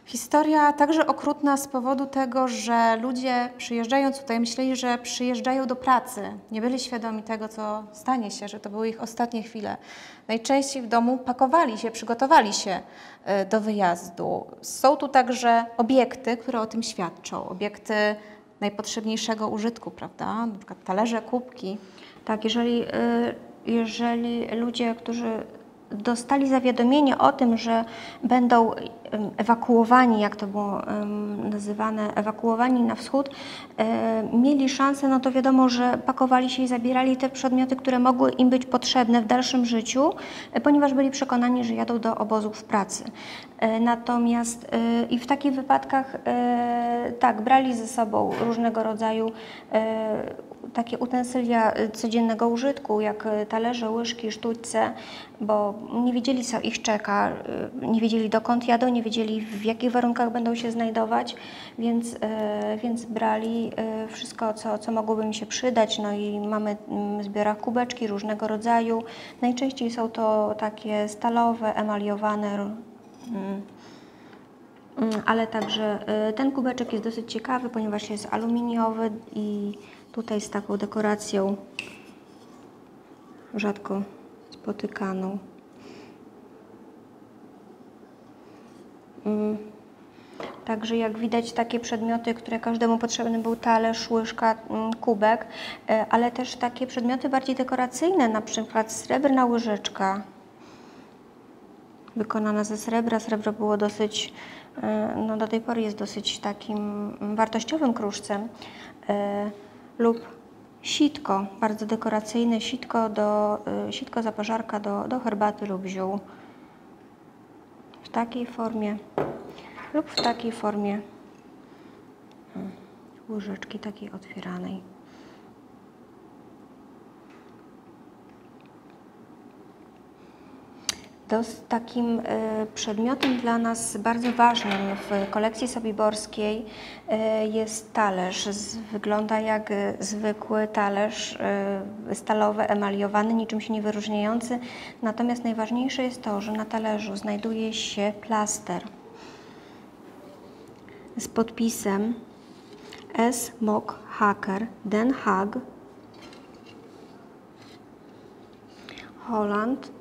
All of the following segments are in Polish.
Historia także okrutna z powodu tego, że ludzie przyjeżdżając tutaj myśleli, że przyjeżdżają do pracy. Nie byli świadomi tego, co stanie się, że to były ich ostatnie chwile. Najczęściej w domu pakowali się, przygotowali się do wyjazdu. Są tu także obiekty, które o tym świadczą. Obiekty najpotrzebniejszego użytku, prawda? Na przykład talerze, kubki. Tak, jeżeli ludzie, którzy dostali zawiadomienie o tym, że będą ewakuowani, jak to było nazywane, ewakuowani na wschód, mieli szansę, no to wiadomo, że pakowali się i zabierali te przedmioty, które mogły im być potrzebne w dalszym życiu, ponieważ byli przekonani, że jadą do obozów pracy. Natomiast i w takich wypadkach tak, brali ze sobą różnego rodzaju takie utensylia codziennego użytku, jak talerze, łyżki, sztućce, bo nie wiedzieli, co ich czeka, nie wiedzieli, dokąd jadą, nie wiedzieli, w jakich warunkach będą się znajdować, więc brali wszystko, co mogłoby im się przydać. No i mamy w zbiorach kubeczki różnego rodzaju. Najczęściej są to takie stalowe, emaliowane, ale także ten kubeczek jest dosyć ciekawy, ponieważ jest aluminiowy i tutaj z taką dekoracją rzadko spotykaną. Także jak widać, takie przedmioty, które każdemu potrzebny był talerz, łyżka, kubek, ale też takie przedmioty bardziej dekoracyjne, na przykład srebrna łyżeczka wykonana ze srebra. Srebro było dosyć, no do tej pory jest dosyć takim wartościowym kruszcem, lub sitko, bardzo dekoracyjne sitko zaparzarka do herbaty lub ziół. W takiej formie lub w takiej formie łyżeczki takiej otwieranej. Takim przedmiotem dla nas bardzo ważnym w kolekcji sobiborskiej jest talerz. Wygląda jak zwykły talerz stalowy, emaliowany, niczym się nie wyróżniający. Natomiast najważniejsze jest to, że na talerzu znajduje się plaster z podpisem S. Mok Hacker, Den Haag, Holland.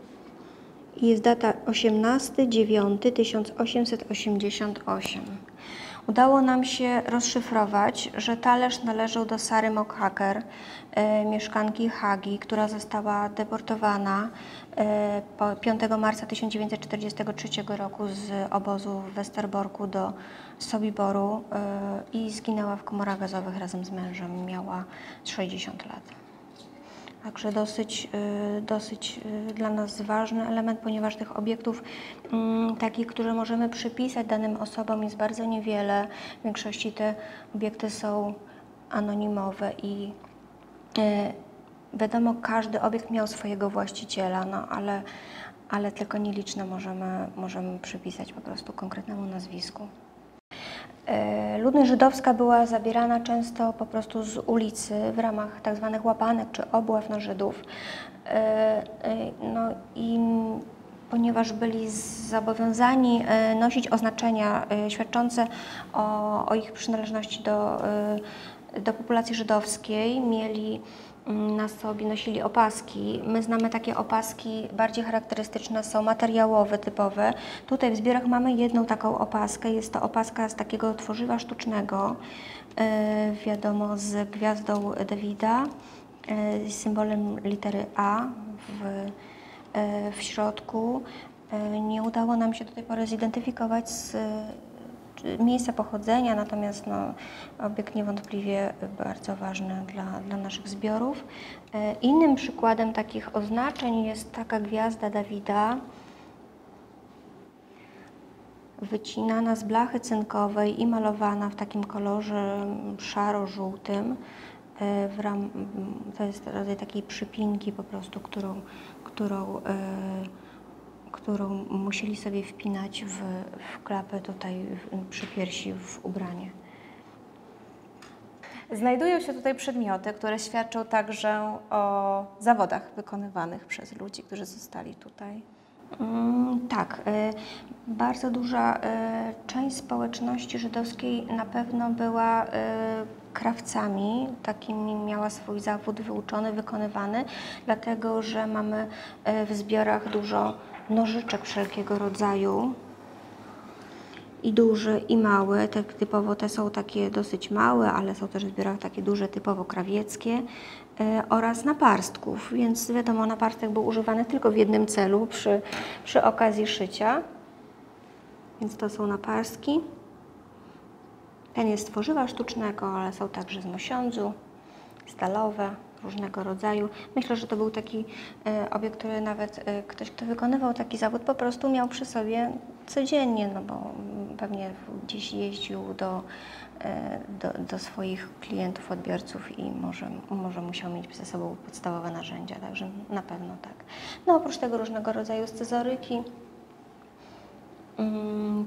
I jest data 18.09.1888. Udało nam się rozszyfrować, że talerz należał do Sary Mok Hacker, mieszkanki Hagi, która została deportowana 5 marca 1943 roku z obozu w Westerborku do Sobiboru i zginęła w komorach gazowych razem z mężem. Miała 60 lat. Także dosyć dla nas ważny element, ponieważ tych obiektów takich, które możemy przypisać danym osobom, jest bardzo niewiele. W większości te obiekty są anonimowe i wiadomo, każdy obiekt miał swojego właściciela, no ale tylko nieliczne możemy przypisać po prostu konkretnemu nazwisku. Ludność żydowska była zabierana często po prostu z ulicy w ramach tak zwanych łapanek czy obław na Żydów. No i ponieważ byli zobowiązani nosić oznaczenia świadczące o ich przynależności do populacji żydowskiej, nosili opaski. My znamy takie opaski, bardziej charakterystyczne są materiałowe, typowe. Tutaj w zbiorach mamy jedną taką opaskę. Jest to opaska z takiego tworzywa sztucznego, wiadomo, z gwiazdą Dawida, z symbolem litery A w środku. Nie udało nam się do tej pory zidentyfikować miejsca pochodzenia, natomiast obiekt niewątpliwie bardzo ważny dla naszych zbiorów. Innym przykładem takich oznaczeń jest taka gwiazda Dawida, wycinana z blachy cynkowej i malowana w takim kolorze szaro-żółtym. To jest rodzaj takiej przypinki po prostu, którą musieli sobie wpinać w klapę tutaj przy piersi w ubranie. Znajdują się tutaj przedmioty, które świadczą także o zawodach wykonywanych przez ludzi, którzy zostali tutaj. Tak, bardzo duża część społeczności żydowskiej na pewno była krawcami, takimi miała swój zawód wyuczony, wykonywany, dlatego że mamy w zbiorach dużo nożyczek wszelkiego rodzaju, i duży, i mały. Tak typowo te są takie dosyć małe, ale są też w zbiorach takie duże, typowo krawieckie, oraz naparstków, więc wiadomo, naparstek był używany tylko w jednym celu, przy okazji szycia. Więc to są naparstki. Ten jest z tworzywa sztucznego, ale są także z mosiądzu, stalowe, różnego rodzaju. Myślę, że to był taki obiekt, który nawet ktoś, kto wykonywał taki zawód, po prostu miał przy sobie codziennie, no bo pewnie gdzieś jeździł do swoich klientów, odbiorców i może musiał mieć ze sobą podstawowe narzędzia, także na pewno tak. No oprócz tego różnego rodzaju scyzoryki.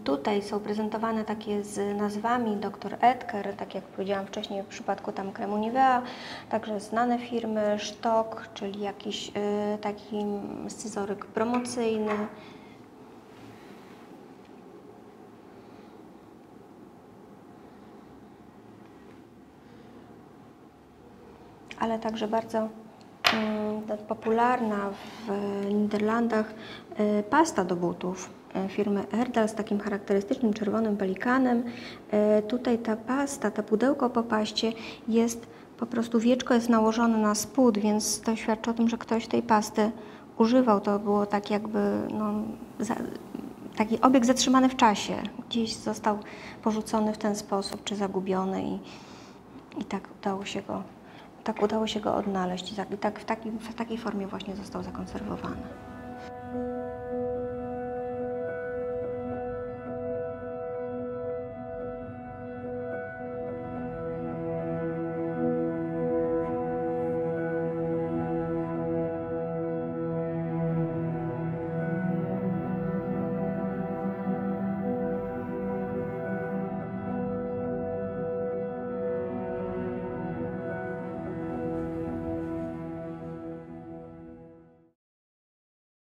Tutaj są prezentowane takie z nazwami Dr. Edgar, tak jak powiedziałam wcześniej w przypadku tam kremu Nivea, także znane firmy, Sztok, czyli jakiś taki scyzoryk promocyjny. Ale także bardzo popularna w Niderlandach pasta do butów firmy Erdal z takim charakterystycznym czerwonym pelikanem. Tutaj ta pasta, to pudełko po paście jest po prostu, wieczko jest nałożone na spód, więc to świadczy o tym, że ktoś tej pasty używał. To było tak jakby taki obiekt zatrzymany w czasie. Gdzieś został porzucony w ten sposób, czy zagubiony i tak udało się go odnaleźć i tak w takiej formie właśnie został zakonserwowany.